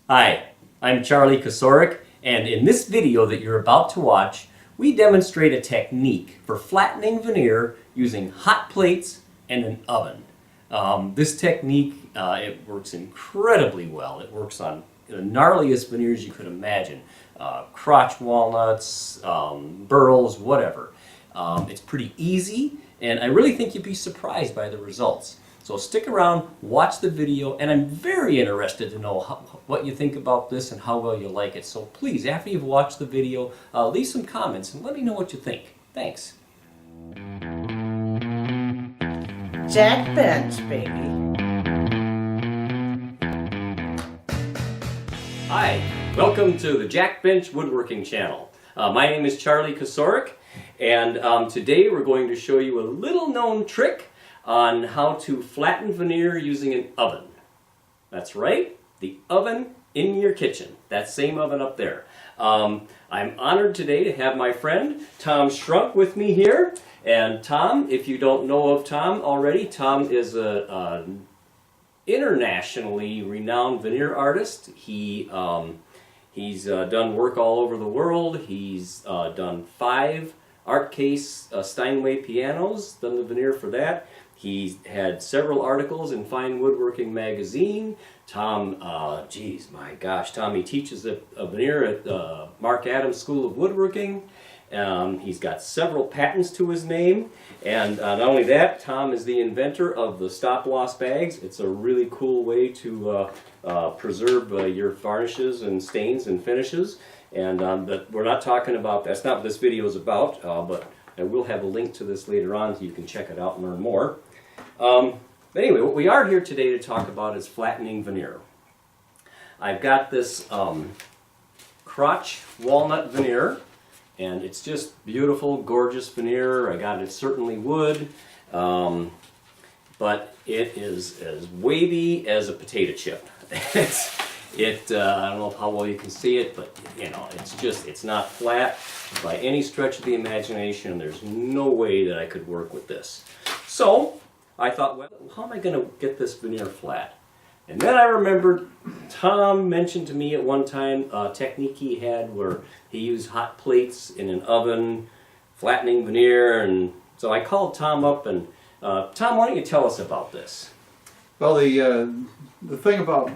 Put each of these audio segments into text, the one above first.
Hi, I'm Charlie Kosorek, and in this video that you're about to watch, we demonstrate a technique for flattening veneer using hot plates and an oven. This technique, it works incredibly well. It works on the gnarliest veneers you could imagine. Crotch walnuts, burls, whatever. It's pretty easy, and I really think you'd be surprised by the results. So stick around, watch the video, and I'm very interested to know what you think about this and how well you like it. So please, after you've watched the video, leave some comments and let me know what you think. Thanks. Jack bench, baby. Hi, welcome to the Jack Bench Woodworking channel. My name is Charlie Kosorek, and today we're going to show you a little known trick on how to flatten veneer using an oven. That's right, the oven in your kitchen. That same oven up there. I'm honored today to have my friend Tom Schrunk with me here. And Tom, if you don't know of Tom already, Tom is an internationally renowned veneer artist. He's done work all over the world. He's done 5 art case Steinway pianos, done the veneer for that. He's had several articles in Fine Woodworking magazine. Tom, geez, my gosh, Tom, he teaches a veneer at Mark Adams School of Woodworking. He's got several patents to his name, and not only that, Tom is the inventor of the stop-loss bags. It's a really cool way to preserve your varnishes and stains and finishes. And but we're not talking about, that's not what this video is about, but I will have a link to this later on so you can check it out and learn more. But anyway, what we are here today to talk about is flattening veneer. I've got this crotch walnut veneer, and it's just beautiful, gorgeous veneer. I got it certainly wood, but it is as wavy as a potato chip. I don't know how well you can see it, but you know, it's not flat by any stretch of the imagination. There's no way that I could work with this. So I thought, well, how am I going to get this veneer flat? And then I remembered Tom mentioned to me at one time a technique he had where he used hot plates in an oven, flattening veneer, and so I called Tom up and, Tom, why don't you tell us about this? Well, the thing about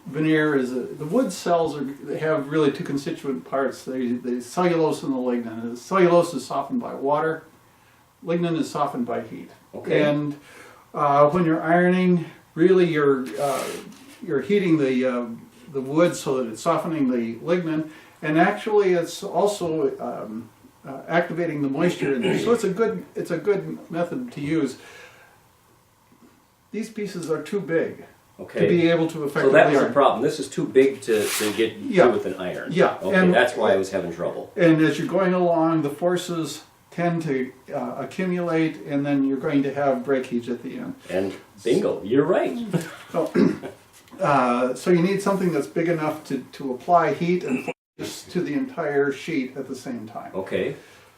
veneer is that the wood cells they have really 2 constituent parts. The cellulose and the lignin. The cellulose is softened by water. Lignin is softened by heat. Okay. And when you're ironing, really you're heating the wood so that it's softening the lignin, and actually it's also activating the moisture in there. So it's a good method to use. These pieces are too big. Okay. To be able to effectively So that was iron. the problem. This is too big to get through with an iron. Yeah. Okay, And that's why I was having trouble. And as you're going along, the forces tend to accumulate, and then you're going to have breakage at the end. And bingo, you're right. So you need something that's big enough to apply heat and force to the entire sheet at the same time. Okay.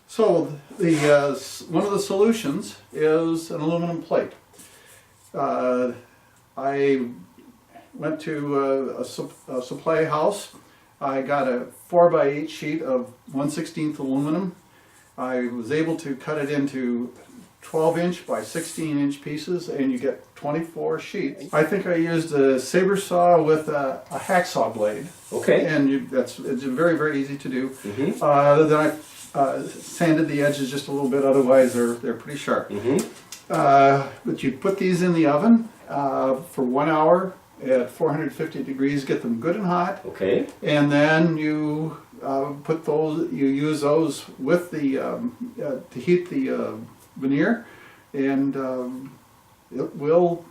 So one of the solutions is an aluminum plate. I went to a supply house. I got a 4x8 sheet of 1/16 aluminum. I was able to cut it into 12-inch by 16-inch pieces, and you get 24 sheets. I think I used a saber saw with a hacksaw blade. Okay. And it's very, very easy to do. Mm-hmm. Then I sanded the edges just a little bit, otherwise they're pretty sharp. Mm-hmm. But you put these in the oven for 1 hour at 450 degrees, get them good and hot. Okay. And then you use those with the to heat the veneer, and it will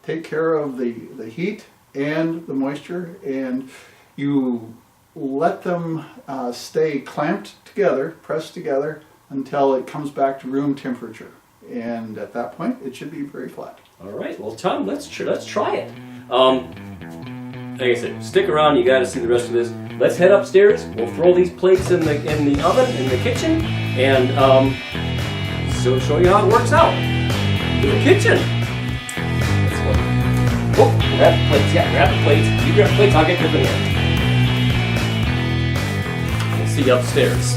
take care of the heat and the moisture, and you let them stay clamped together, pressed together, until it comes back to room temperature. And at that point, it should be very flat. All right. Well, Tom, let's try it. Like I said, stick around. You got to see the rest of this. Let's head upstairs. We'll throw these plates in the oven in the kitchen, and so show you how it works out. To the kitchen. Let's go. Oh, grab the plates. Yeah, grab the plates. You grab the plates, I'll get the veneer. We'll see you upstairs.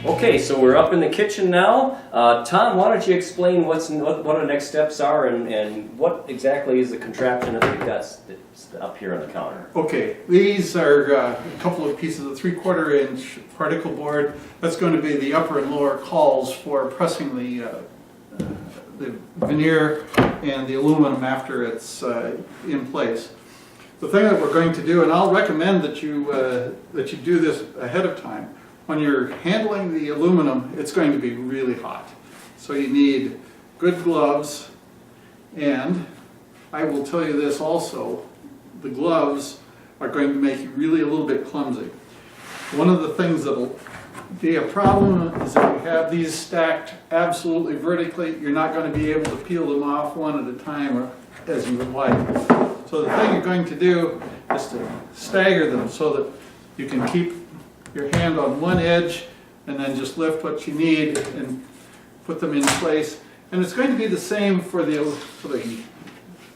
Okay, so we're up in the kitchen now. Tom, why don't you explain what the next steps are and what exactly is the contraption that we've got up here on the counter? Okay, these are a couple of pieces of 3/4 inch particle board. That's going to be the upper and lower cauls for pressing the veneer and the aluminum after it's in place. The thing that we're going to do, and I'll recommend that you do this ahead of time. When you're handling the aluminum, it's going to be really hot. So you need good gloves, and I will tell you this also, the gloves are going to make you really a little bit clumsy. One of the things that'll be a problem is if you have these stacked absolutely vertically, you're not going to be able to peel them off one at a time or as you would like. So the thing you're going to do is to stagger them so that you can keep your hand on one edge and then just lift what you need and put them in place. And it's going to be the same for the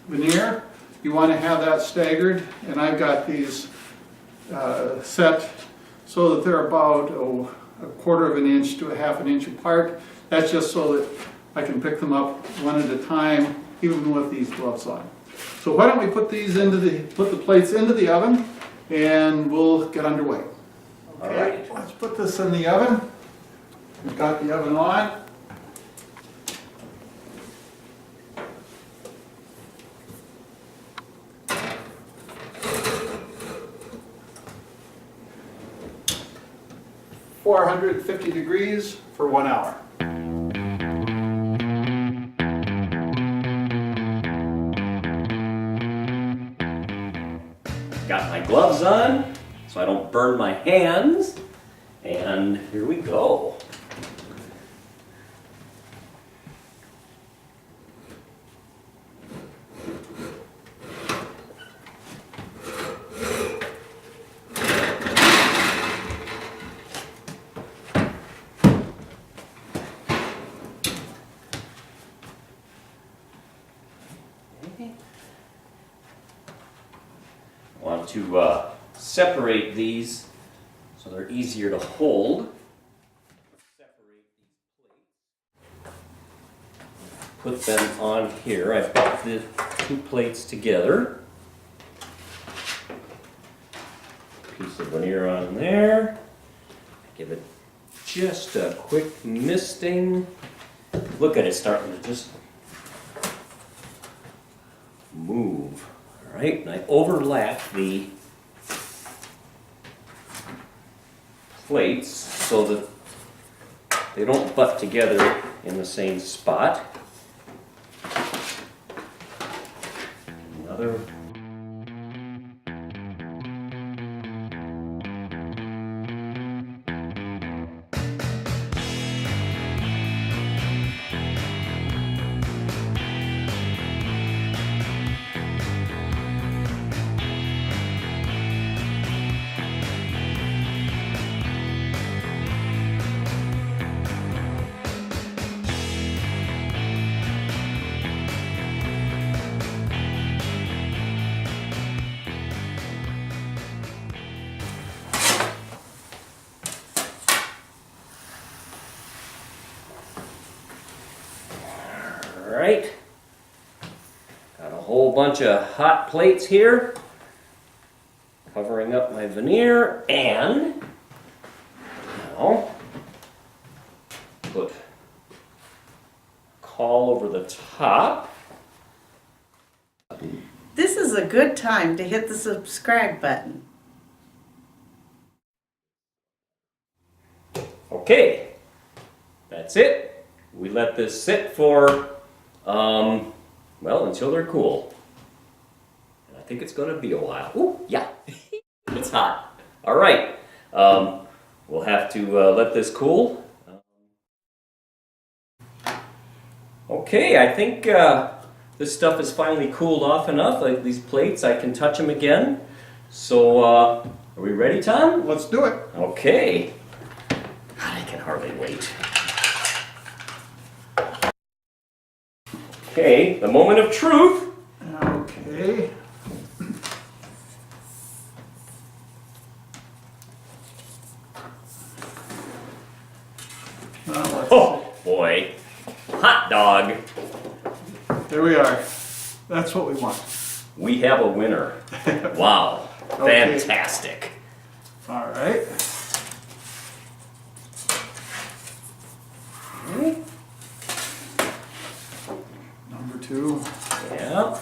veneer. You want to have that staggered, and I've got these set so that they're about a 1/4 inch to a 1/2 inch apart. That's just so that I can pick them up one at a time, even with these gloves on. So why don't we put these put the plates into the oven, and we'll get underway. Okay, all right, let's put this in the oven. We've got the oven on. (450 degrees) for 1 hour. Got my gloves on so I don't burn my hands, and here we go. I want to separate these so they're easier to hold. Separate these plates. Put them on here. I've got the 2 plates together. Piece of veneer on there. Give it just a quick misting. Look at it starting to just move. All right, and I overlap the plates so that they don't butt together in the same spot. Another. Alright, got a whole bunch of hot plates here, covering up my veneer, and now put caul over the top. This is a good time to hit the subscribe button. Okay, that's it. We let this sit for well, until they're cool. And I think it's going to be a while. Ooh, yeah, it's hot. All right, we'll have to let this cool. Okay, I think this stuff is finally cooled off enough. Like these plates, I can touch them again. So, are we ready, Tom? Let's do it. Okay. God, I can hardly wait. Okay, the moment of truth. Okay. Well, Oh boy, hot dog. there we are. That's what we want. We have a winner. Wow, Okay. fantastic. All right. Number 2. Yeah.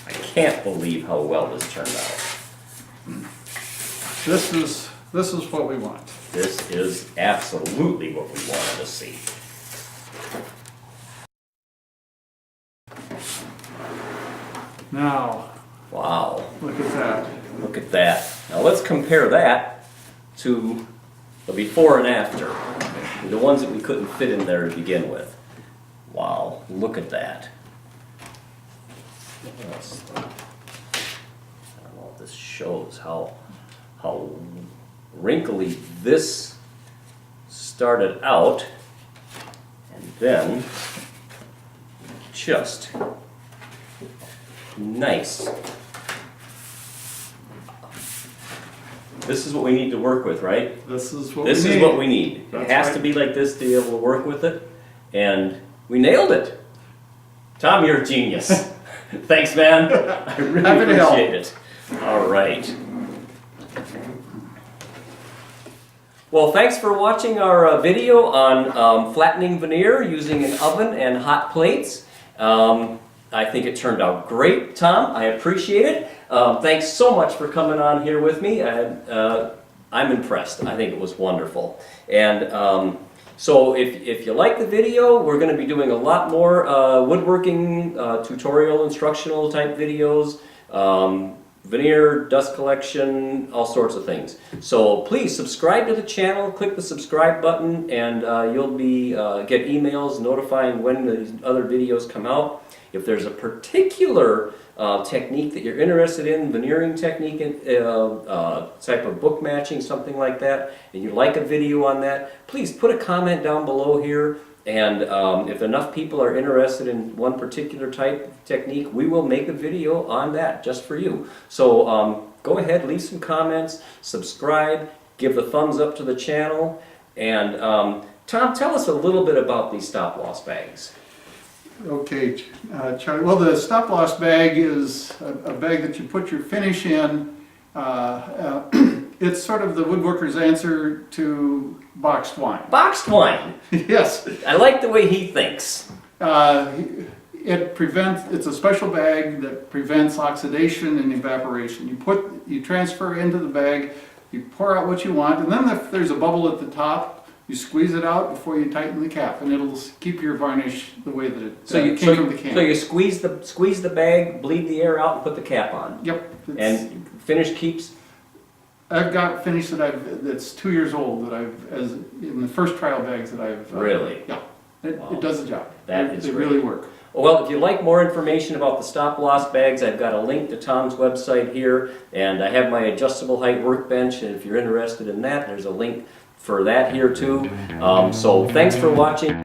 I can't believe how well this turned out. This is what we want. This is absolutely what we wanted to see. Now, Wow, look at that. look at that. Now let's compare that to the before and after. The ones that we couldn't fit in there to begin with. Wow, look at that. Yes. I don't know if this shows how wrinkly this started out, and then just nice. This is what we need to work with, right? This is what This we is need. what we need. It That's has right. to be like this to be able to work with it, and we nailed it. Tom, you're a genius. Thanks, man. I really Happy to help. appreciate it. All right. Well, thanks for watching our video on flattening veneer using an oven and hot plates. I think it turned out great, Tom. I appreciate it. Thanks so much for coming on here with me. I'm impressed. I think it was wonderful. And so if you like the video, we're going to be doing a lot more woodworking, tutorial, instructional type videos, veneer, dust collection, all sorts of things. So please subscribe to the channel, click the subscribe button, and you'll be get emails notifying when the other videos come out. If there's a particular technique that you're interested in, veneering technique, type of book matching, something like that, and you'd like a video on that, please put a comment down below here. And if enough people are interested in one particular type of technique, we will make a video on that just for you. So go ahead, leave some comments, subscribe, give the thumbs up to the channel. And Tom, tell us a little bit about these stop-loss bags. Okay, Charlie. Well, the stop-loss bag is a bag that you put your finish in. It's sort of the woodworker's answer to boxed wine. Boxed wine. Yes. I like the way he thinks. It's a special bag that prevents oxidation and evaporation. You transfer into the bag, you pour out what you want, and then if there's a bubble at the top, you squeeze it out before you tighten the cap, and it'll keep your varnish the way that it came from the can. So you squeeze the bag, bleed the air out, and put the cap on. Yep. And finish keeps. I've got finish that's 2 years old as in the first trial bags that I've. Really? Yeah. Wow. It does the job. That is They great. really work. Well, if you'd like more information about the stop-loss bags, I've got a link to Tom's website here, and I have my adjustable height workbench, and if you're interested in that, there's a link for that here too. So thanks for watching.